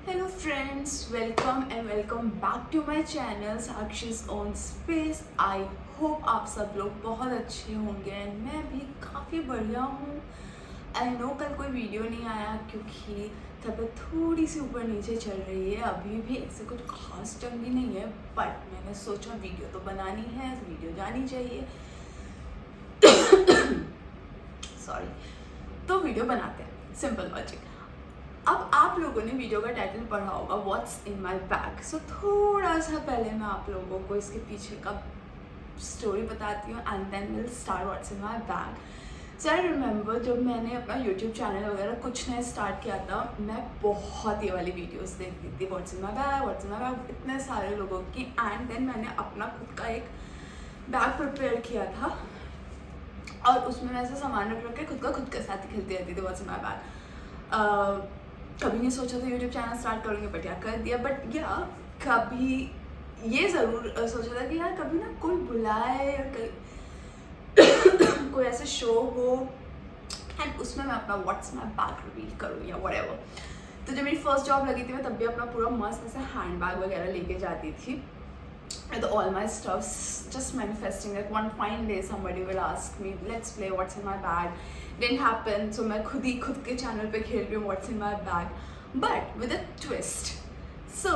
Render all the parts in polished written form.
Hello friends, welcome and welcome back to my channel Sakshi's on space. I hope आप सब लोग बहुत अच्छे होंगे एंड मैं भी काफ़ी बढ़िया हूँ। आई नो कल कोई वीडियो नहीं आया क्योंकि तबीयत थोड़ी सी ऊपर नीचे चल रही है। अभी भी ऐसे कुछ खास चंगी नहीं है, बट मैंने सोचा वीडियो तो बनानी है, वीडियो जानी चाहिए। सॉरी, तो वीडियो बनाते हैं, सिंपल लॉजिक। अब आप लोगों ने वीडियो का टाइटल पढ़ा होगा व्हाट्स इन माई बैग। सो थोड़ा सा पहले मैं आप लोगों को इसके पीछे का स्टोरी बताती हूँ and then will start what's in my bag. So I remember जब मैंने अपना यूट्यूब चैनल वगैरह कुछ नया स्टार्ट किया था, मैं बहुत ये वाली वीडियोस देखती थी, what's in my bag, what's in my bag, इतने सारे लोगों की। एंड देन मैंने अपना खुद का एक बैग प्रिपेयर किया था और उसमें मैं ऐसा सामान रख के खुद के साथ ही खेलती रहती थी व्हाट्स इन माई बैग। कभी नहीं सोचा था यूट्यूब चैनल स्टार्ट करूँगी, बट यार कर दिया। बट या कभी ये ज़रूर सोचा था कि यार कभी ना कोई बुलाए या कोई ऐसे शो हो एंड उसमें मैं अपना व्हाट्स माई बैग रिवील करूँ या व्हाटएवर। तो जब मेरी फर्स्ट जॉब लगी थी, मैं तब भी अपना पूरा मस्त ऐसे हैंड बैग वगैरह लेके जाती थी with all my stuffs, just manifesting like one fine day somebody will ask me let's play what's in my bag. Didn't happen, so मैं खुद के चैनल पे खेल रही हूँ what's in my bag, but with a twist. So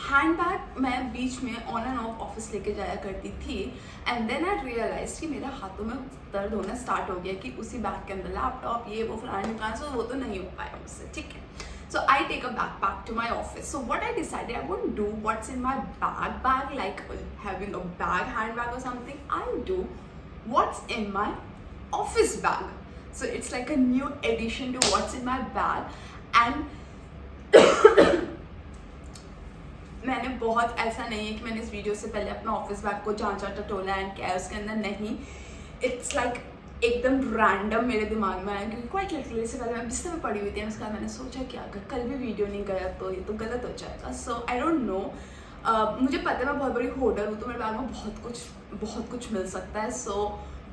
hand bag मैं बीच में on end of office लेके जाया करती थी एंड देन आई रियलाइज कि मेरे हाथों में दर्द होना स्टार्ट हो गया कि उसी बैग के अंदर लैपटॉप ये वो फलाने दुकान, सो वो तो नहीं हो पाया मुझसे, ठीक है। So I take a backpack to my office. So what I decided, I won't do what's in my bag like having a bag, handbag or something. I'll do what's in my office bag. So it's like a new addition to what's in my bag. And मैंने बहुत ऐसा नहीं है कि मैंने इस video से पहले अपना ऑफिस बैग को जांचा टटोला एंड क्या उसके अंदर नहीं। इट्स लाइक एकदम रैंडम मेरे दिमाग में आया क्योंकि क्वाइट लिटरली से पहले मैं बिस्तर में पड़ी हुई थी। उसके बाद मैंने सोचा कि अगर कल भी वीडियो नहीं गया तो ये तो गलत हो जाएगा। सो आई डोंट नो, मुझे पता है मैं बहुत बड़ी होल्डर हूँ तो मेरे बैग में बहुत कुछ मिल सकता है। So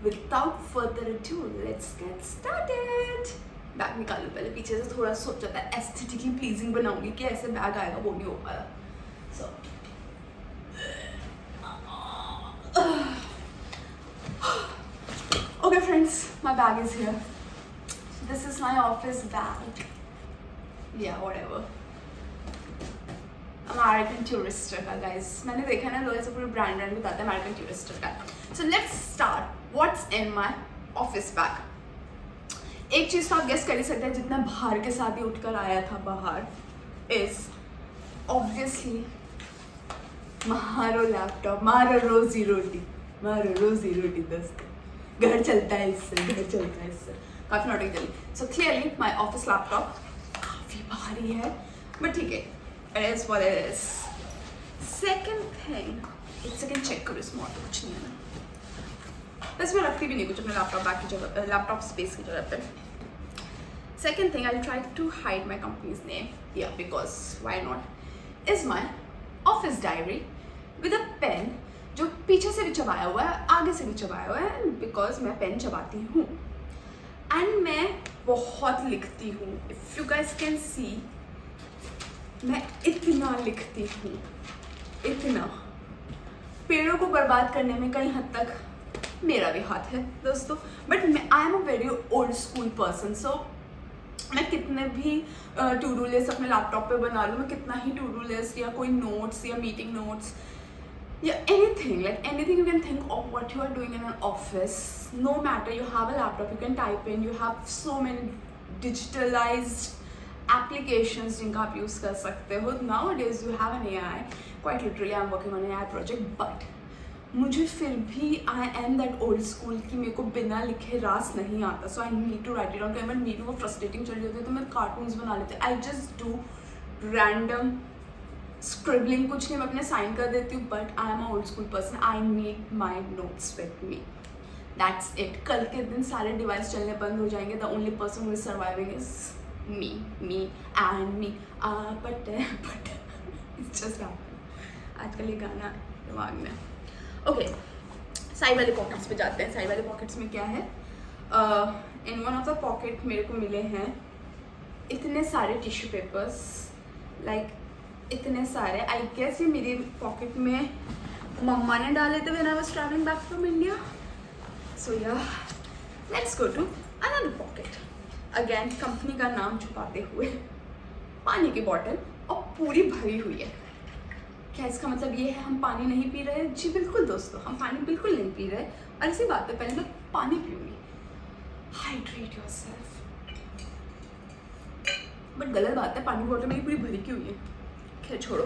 without further ado let's get started. Bag निकालूँ पहले, पीछे से थोड़ा सोचा था एस्थेटिकली प्लीजिंग बनाऊंगी कि ऐसे बैग आएगा, वो नहीं हो पाया। सो okay friends, my bag is here. So this is my office bag. Yeah, whatever. American Tourister का guys, मैंने देखा ना लोग ऐसे पूरे ब्रांड बताते हैं American Tourister का। So let's start. What's in my office bag? एक चीज़ तो आप गेस कर ही सकते हैं, जितना बाहर के साथ ही उठकर आया था बाहर is obviously मारो लैपटॉप, मारो रोजी रोटी दोस्तों, घर चलता है इससे, काफ़ी नोटिक चली। So clearly my office laptop काफ़ी भारी है, बट ठीक है, it is what it is. Second thing, एक सेकेंड चेक करो इसमें और तो कुछ नहीं है ना, बस मैं रखती भी नहीं कुछ अपने लैपटॉप बैग की जगह, लैपटॉप स्पेस की जगह पे। Second thing, I try to hide my company's name, या because why not, is my office diary with a pen जो पीछे से भी चबाया हुआ है, आगे से भी चबाया हुआ है, बिकॉज मैं पेन चबाती हूँ एंड मैं बहुत लिखती हूँ। If you guys can see, मैं इतना लिखती हूँ, इतना। पेड़ों को बर्बाद करने में कई हद तक मेरा भी हाथ है दोस्तों, but I am a very old school person. So मैं कितने भी टू डू लिस्ट अपने लैपटॉप पे बना लूँ, मैं कितना ही टू डू लिस्ट या कोई नोट्स या meeting notes, yeah, anything you can think of what you are doing in an office, no matter you have a laptop, you can type in, you have so many digitalized applications जिनका आप use कर सकते हो। Nowadays you have an AI, quite literally I'm working on an AI project, but मुझे फिर भी I am that old school कि मेरे को बिना लिखे रास नहीं आता, so I need to write it down। कई बार मीटिंग वो फ्रस्ट्रेटिंग चल जाती है तो मैं कार्टून्स बना लेती हूँ, I just do random scribbling, कुछ नहीं, मैं अपने साइन कर देती हूँ, but I am a old school person, I need my notes with me, that's it. कल के दिन सारे डिवाइस चलने बंद हो जाएंगे, the only person who is surviving is me and me, but it's just आजकल ये गाना दिमाग में। ओके, साइड वाले पॉकेट्स पे जाते हैं। साइड वाले पॉकेट्स में क्या है? In one of the pocket मेरे को मिले हैं इतने सारे टिश्यू पेपर्स, लाइक इतने सारे। आई गेस ये मेरी पॉकेट में मम्मा ने डाले थे when I was travelling back from India. So yeah let's go to another pocket. Again company का नाम छुपाते हुए पानी की बॉटल, और पूरी भरी हुई है। क्या इसका मतलब ये है हम पानी नहीं पी रहे? जी बिल्कुल दोस्तों, हम पानी बिल्कुल नहीं पी रहे। और इसी बात पे पहले मैं पानी पीऊँगी। Hydrate yourself. बट गलत बात है, पानी बॉटल मेरी पूरी भरी क्यों हुई है? खैर छोड़ो।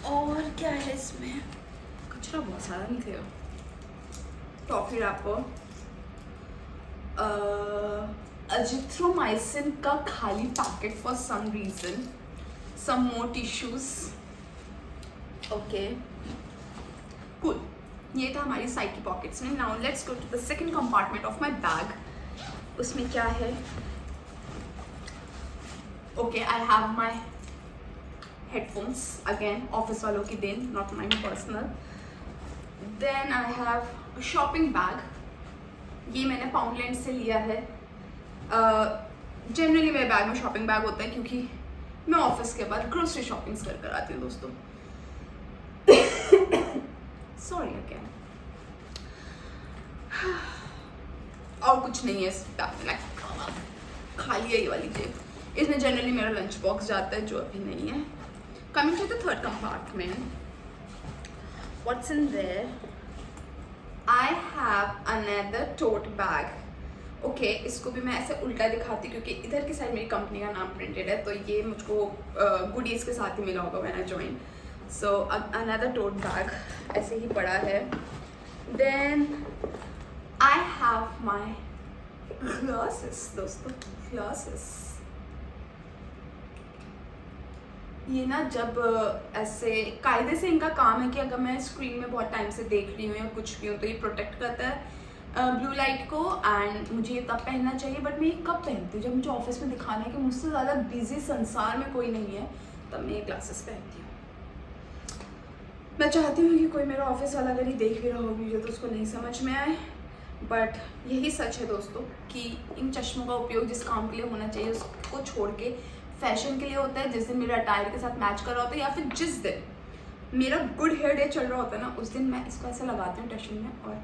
और क्या है इसमें? कचरा बहुत सारा निकलेगा। टॉफी रैपर, अजिथ्रोमाइसिन का खाली packet for some reason, some more tissues. Okay cool. ये था हमारी साइड की पॉकेट्स में। Now let's go to the second compartment of my bag. उसमें क्या है? Okay, I have my headphones, again office वालों की देन, not my personal. Then I have shopping bag. ये मैंने पाउंडलैंड से लिया है। जनरली मेरे बैग में शॉपिंग बैग होता है क्योंकि मैं ऑफिस के बाद ग्रोसरी शॉपिंग्स कर आती हूँ दोस्तों। Sorry again. और कुछ नहीं है इस बैग में, खाली है ये वाली जेब। इसमें जनरली मेरा लंच बॉक्स जाता है, जो अभी नहीं है। Coming to the third compartment, what's in there? I have another tote bag. Okay, इसको भी मैं ऐसे उल्टा दिखाती हूँ क्योंकि इधर की साइड मेरी कंपनी का नाम प्रिंटेड है, तो ये मुझको गुडीज के साथ ही मिला होगा when I join. So another tote bag ऐसे ही पड़ा है। Then I have my glasses दोस्तों, ग्लासेस। ये ना जब ऐसे कायदे से इनका काम है कि अगर मैं स्क्रीन में बहुत टाइम से देख रही हूँ या कुछ भी हूँ तो ये प्रोटेक्ट करता है ब्लू लाइट को, एंड मुझे ये तब पहनना चाहिए। बट मैं ये कब पहनती हूँ? जब मुझे ऑफिस में दिखाना है कि मुझसे ज़्यादा बिजी संसार में कोई नहीं है, तब मैं ये ग्लासेस पहनती हूँ। मैं चाहती हूँ कि कोई मेरा ऑफिस वाला अगर ये देख भी रहा हो वीडियो तो उसको नहीं समझ में आए, बट यही सच है दोस्तों कि इन चश्मों का उपयोग जिस काम के लिए होना चाहिए उसको छोड़ के फैशन के लिए होता है। जिस दिन मेरा अटायर के साथ मैच कर रहा होता है या फिर जिस दिन मेरा गुड हेयर डे चल रहा होता है ना, उस दिन मैं इसको ऐसे लगाती हूँ टशन में और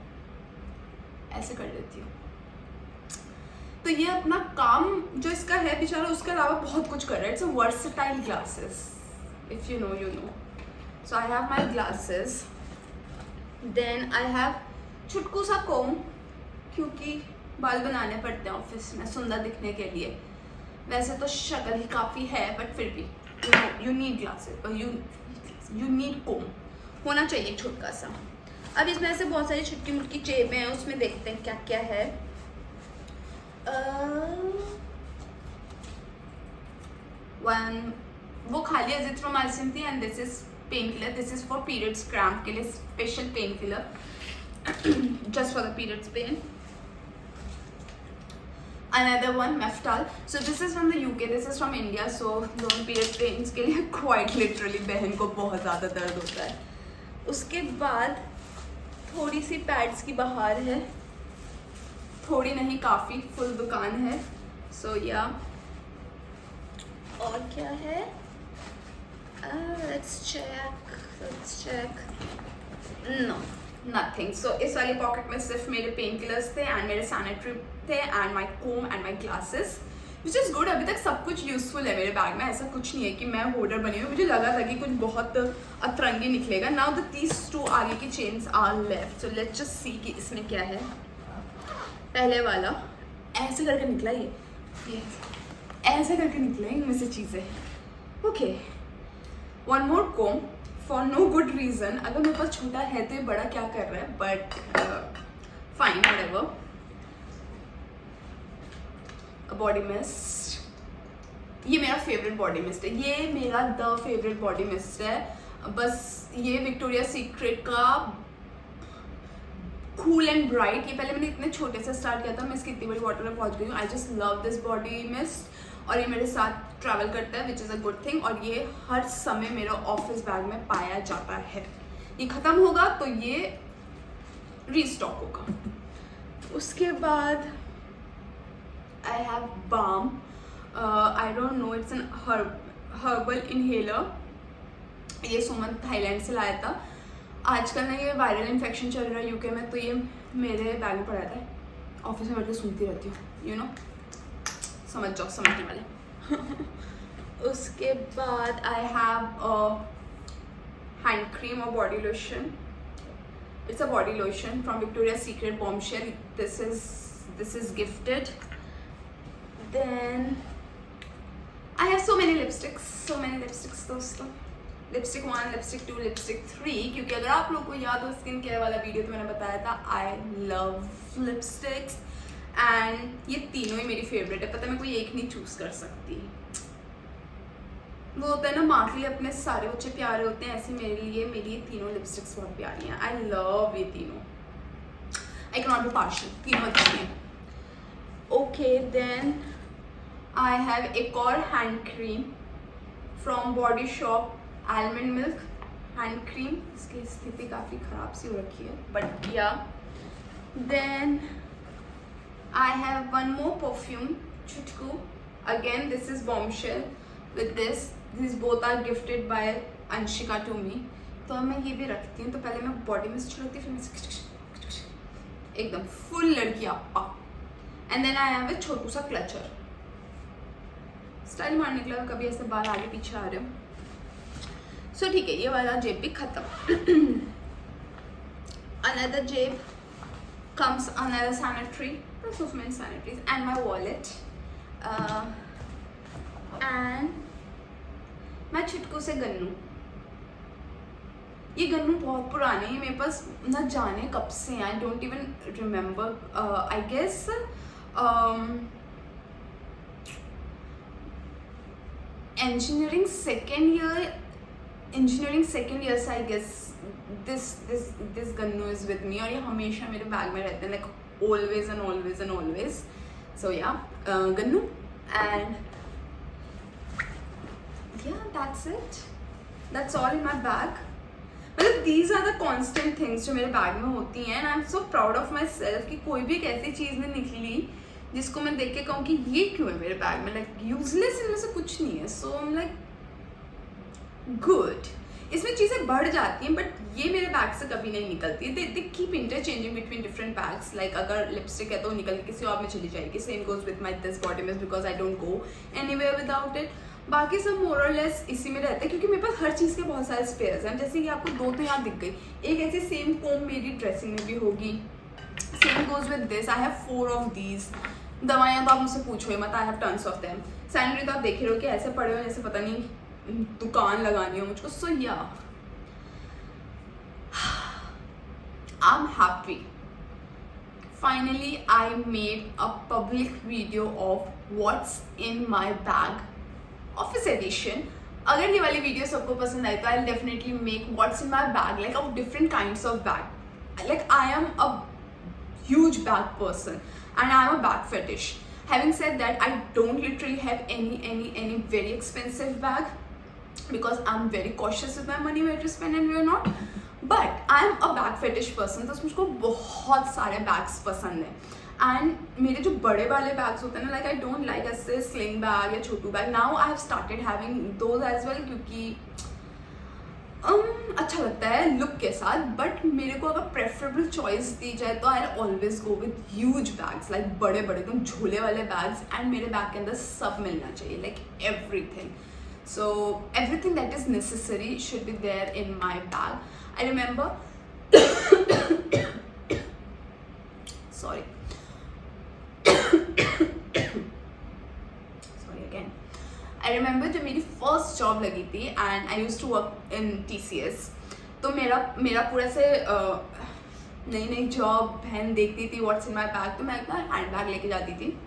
ऐसे कर लेती हूँ। तो ये अपना काम जो इसका है बेचारा, उसके अलावा बहुत कुछ कर रहा है। It's a versatile glasses, if you know you know. So I have my glasses. Then I have छुटकू सा कोम, क्योंकि बाल बनाने पड़ते हैं ऑफिस में सुंदर दिखने के लिए। वैसे तो शक्ल ही काफ़ी है बट फिर भी you need glasses, you need comb होना चाहिए छोटा सा। अब इसमें ऐसे बहुत सारी छुटकी मुटकी जेबें हैं, उसमें देखते हैं क्या क्या है। वो खाली अजिथ्रोमाइसिन थी and this is pain killer. This is for periods cramp के लिए special pain killer, just for the periods pain. Another one, Meftal. So this is from the UK, this is from India. So दोनों period pens के लिए quite literally बहन को बहुत ज़्यादा दर्द होता है। उसके बाद थोड़ी सी पैड्स की बहार है, थोड़ी नहीं काफ़ी फुल दुकान है। So yeah, और क्या है? Let's check. No, nothing. सो इस वाली पॉकेट में सिर्फ मेरे पेन किलर्स थे एंड मेरे सैनिटरी थे and my comb and my glasses, which is good. अभी तक सब कुछ यूजफुल है मेरे बैग में, ऐसा कुछ नहीं है कि मैं होल्डर बनी हुई। मुझे लगा था कि कुछ बहुत अतरंगी निकलेगा। नाउ द दीज टू आगे की chains are left. So let's just see कि इसमें क्या है। पहले वाला ऐसे करके निकला, ये ऐसे करके निकला इनमें से चीज़ें। Okay, one more comb for no good reason. अगर मेरे पास छोटा है तो ये बड़ा क्या कर रहा है, but fine whatever. Body mist, ये मेरा फेवरेट बॉडी मिस्ट है, ये मेरा द फेवरेट बॉडी मिस्ट है। बस ये विक्टोरिया सीक्रेट का कूल एंड ब्राइट। ये पहले मैंने इतने छोटे से स्टार्ट किया था, मैं इसकी इतनी बड़ी बॉटल में पहुंच गई हूँ। I just love this body mist और ये मेरे साथ ट्रैवल करता है, which is a good thing. और ये हर समय मेरा ऑफिस बैग में पाया जाता है। ये ख़त्म होगा तो ये रीस्टॉक होगा। उसके बाद I have balm. I don't know, it's an herbal inhaler. ये सुमन थाईलैंड से लाया था। आजकल ना ये वायरल इन्फेक्शन चल रहा है यूके में, तो ये मेरे बैग में पड़ा था। ऑफिस में बैठ के सुनती रहती हूँ, यू नो, समझ जाओ समझने वाले। उसके बाद आई हैव हैंड क्रीम और body lotion. It's a body lotion from Victoria's Secret Bombshell. This is gifted. Then I have so many lipsticks दोस्तों। Lipstick 1, Lipstick 2, Lipstick 3, क्योंकि अगर आप लोगों को याद हो स्किन केयर वाला वीडियो तो मैंने बताया था I love lipsticks and ये तीनों ही मेरी फेवरेट है। पता है मैं कोई एक नहीं चूज कर सकती। वो होता है ना माँ के लिए अपने सारे बच्चे प्यारे होते हैं, ऐसे मेरे लिए मेरी ये तीनों लिपस्टिक्स बहुत प्यारी हैं। आई लव ये तीनों। I can not be partial, तीनों अच्छी हैं। ओके, देन आई हैव एक और hand cream from body shop, almond milk hand cream. इसकी स्थिति काफ़ी ख़राब सी हो रखी है, but yeah. Then I have one more perfume, चुटकू। Again this is Bombshell with this both are gifted by Anshika to me. तो मैं ये भी रखती हूँ, तो पहले मैं बॉडी में छिड़कती हूँ, फिर मैं एकदम फुल लड़की आपा। And then I have a छोटू सा क्लचर, स्टाइल मारने के लिए कभी ऐसे बाल आगे पीछे आ रहे हो। सो ठीक है, ये वाला जेब भी खत्म। अनदर जेब comes another sanitary, there's so many sanitaries, and my wallet, and मैं छुटकू से गन्नू। ये गन्नू बहुत पुराने हैं मेरे पास, न जाने कब से हैं, I don't even remember. I guess engineering second year से I guess this Gannu is with me, और ये हमेशा मेरे बैग में रहते हैं, like always. So yeah, Gannu, and yeah, that's all in my bag. मतलब these are the constant things जो मेरे बैग में होती हैं, and I'm so proud of myself कि कोई भी एक ऐसी चीज़ नहीं निकली जिसको मैं देख के कहूँ कि ये क्यों है मेरे बैग में, like useless इनमें से कुछ नहीं है। So I'm like good. इसमें चीज़ें बढ़ जाती हैं, बट ये मेरे बैग से कभी नहीं निकलती। They keep interchanging between different bags. Like अगर लिपस्टिक है तो निकल के किसी और में चली जाएगी। Same goes with my this body mist because I don't go anywhere without it. बाकी सब मोर और लेस इसी में रहते हैं, क्योंकि मेरे पास हर चीज़ के बहुत सारे स्पेयर्स हैं। जैसे कि आपको दो तो यहाँ दिख गई, एक ऐसी सेम कोम मेरी ड्रेसिंग में भी होगी। Same goes with this, I have 4 of these. दवाइयाँ तो आप मुझसे पूछो ही मत, I have tons of them. Sanitary तो आप देख रहे हो कि ऐसे पड़े हो जैसे पता नहीं दुकान लगानी हो मुझको। सो yeah, I am happy. Finally, I made a public video of what's in my bag, office edition. अगर ये वाली वीडियो सबको पसंद आई तो I'll definitely make what's in my bag, like of different kinds of bag. Like I am a huge bag person and I am a bag fetish. Having said that, I don't literally have any very expensive bag because I'm very cautious with my money, where to spend and where not. But I am a bag fetish person, तो मुझको बहुत सारे bags पसंद हैं। And मेरे जो बड़े वाले बैग्स होते हैं ना, लाइक आई डोंट लाइक ऐसे स्लिंग बैग या छोटू bag. Now I have started having those as well, क्योंकि अच्छा लगता है लुक के साथ। बट मेरे को अगर प्रेफरेबल चॉइस दी जाए तो I always go with huge bags, like बड़े बड़े एकदम झोले वाले बैग्स। एंड मेरे बैग के अंदर सब मिलना चाहिए, like everything. So everything that is necessary should be there in my bag. I remember sorry again. I remember जब मेरी first job लगी थी and I used to work in TCS, तो मेरा पूरा से नई जॉब बहन देखती थी व्हाट्स इन माई बैग, तो मैं अपना हैंड बैग लेके जाती थी।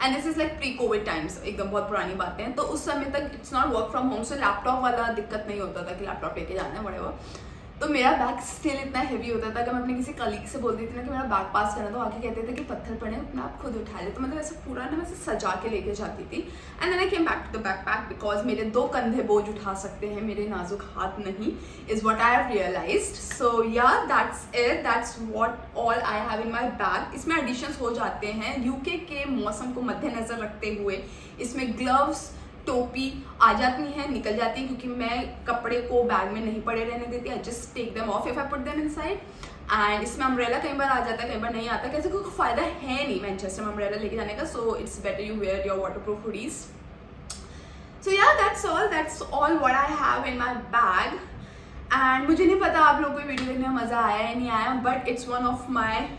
And this is like pre Covid times, एकदम बहुत पुरानी बातें हैं। तो उस समय तक it's not work from home, so laptop वाला दिक्कत नहीं होता था कि लैपटॉप लेके जाना है व्हाटएवर। तो मेरा बैग स्टिल इतना हैवी होता था। अगर मैं अपने किसी कलीग से बोलती थी ना कि मेरा बैग पास करना, तो आके कहते थे कि पत्थर पड़े, अपने आप खुद उठा ले। तो मतलब ऐसे पूरा ना मैं सजा के लेके जाती थी। And then I came back to the backpack because मेरे 2 कंधे बोझ उठा सकते हैं, मेरे नाजुक हाथ नहीं, is what I have realised. So yeah that's it, that's what all I have in my bag. इसमें एडिशंस हो जाते हैं यूके के मौसम को मद्देनजर रखते हुए। इसमें ग्लव्स, टोपी आ जाती हैं, निकल जाती हैं, क्योंकि मैं कपड़े को बैग में नहीं पड़े रहने देती। I just take them off if I put them inside. And इसमें अम्ब्रेला कई बार आ जाता है, कई बार नहीं आता। कैसे कोई फायदा है नहीं मैनचेस्टर में अम्ब्रेला लेके जाने का, so it's better you wear your waterproof hoodies. So yeah that's all what I have in my bag. And मुझे नहीं पता आप लोगों को वीडियो देखने में मज़ा आया या नहीं आया, but it's one of my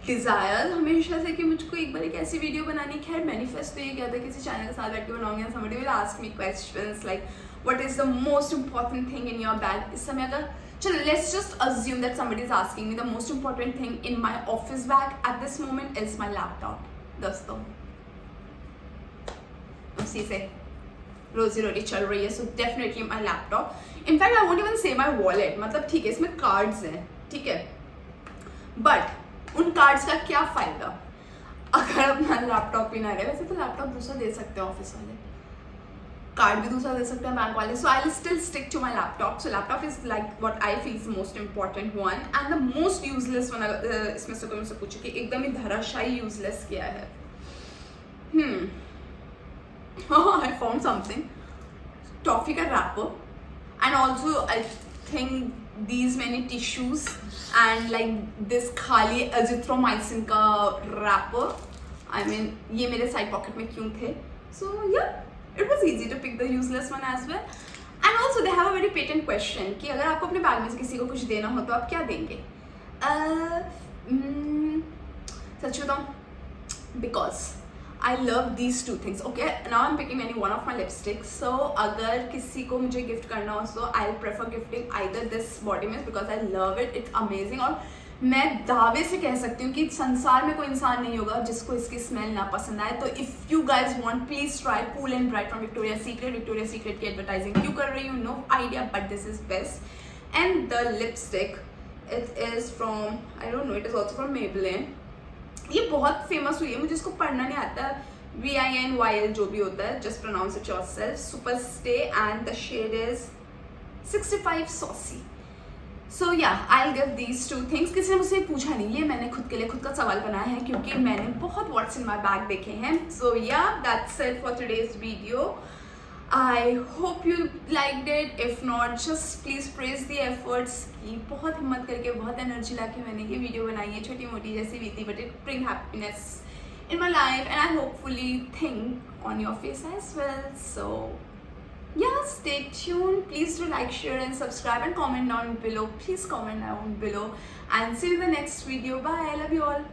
desire हमेशा से कि मुझको एक बार एक ऐसी वीडियो बनानी। खैर मैनिफेस्ट तो ये किया था किसी चैनल के साथ बैठ के बनाऊंगी, and somebody will ask me questions like what is the most important thing in your bag. इस समय अगर चलो let's just assume that somebody is asking me the most important thing in my office bag at this moment is my laptop. दोस्तों उसी से रोजी रोटी चल रही है, so definitely my laptop. In fact I won't even से माय वॉलेट। मतलब ठीक है इसमें कार्ड्स हैं, ठीक है, बट उन कार्ड्स का क्या फायदा अगर अपना लैपटॉप ही ना रहे। वैसे तो लैपटॉप दूसरा दे सकते हैं ऑफिस वाले, कार्ड भी दूसरा दे सकते हैं बैंक वाले। So I will still stick to my laptop. So laptop is like what I feel is most important one and the most useless one. इसमें से कोई मुझसे पूछे कि एकदम ही धराशायी यूजलेस किया है, आई फाउंड समथिंग, टॉफी का wrapper and also I think these many tissues and like this खाली azithromycin का wrapper. I mean ये मेरे side pocket में क्यों थे? So yeah, it was easy to pick the useless one as well. And also they have a very patent question कि अगर आपको अपने बैग में से किसी को कुछ देना हो तो आप क्या देंगे? सच बताऊं, because I love these 2 things. Okay, now I'm picking any one of my lipsticks. So अगर किसी को मुझे गिफ्ट करना हो so I'll prefer gifting either this body mist because I love it. It's amazing. और मैं दावे से कह सकती हूँ कि संसार में कोई इंसान नहीं होगा जिसको इसकी स्मेल ना पसंद आए। तो if you guys want, please try Cool and Bright from Victoria's Secret. Victoria's Secret की advertising क्यों कर रही हूँ? No idea, but this is best. And the lipstick, it is from, I don't know, it is also from Maybelline. ये बहुत famous हुई है, मुझे इसको पढ़ना नहीं आता, VINYL जो भी होता है, just pronounce it yourself, super stay and the shade is 65 saucy. So yeah I will give these 2 things. किसी ने मुझसे पूछा नहीं, ये मैंने खुद के लिए खुद का सवाल बनाया है क्योंकि मैंने बहुत व्हाट्स इन माई बैग देखे हैं। सो yeah that's it for today's video. I hope you liked it. If not, just please praise the efforts कि बहुत हिम्मत करके, बहुत एनर्जी ला के मैंने ये वीडियो बनाई है, छोटी मोटी जैसी भी थी, but it bring happiness in my life and I hopefully think on your face as well. So yeah, stay tuned. Please do like, share and subscribe and comment down below. Please comment down below and see you in the next video. Bye. I love you all.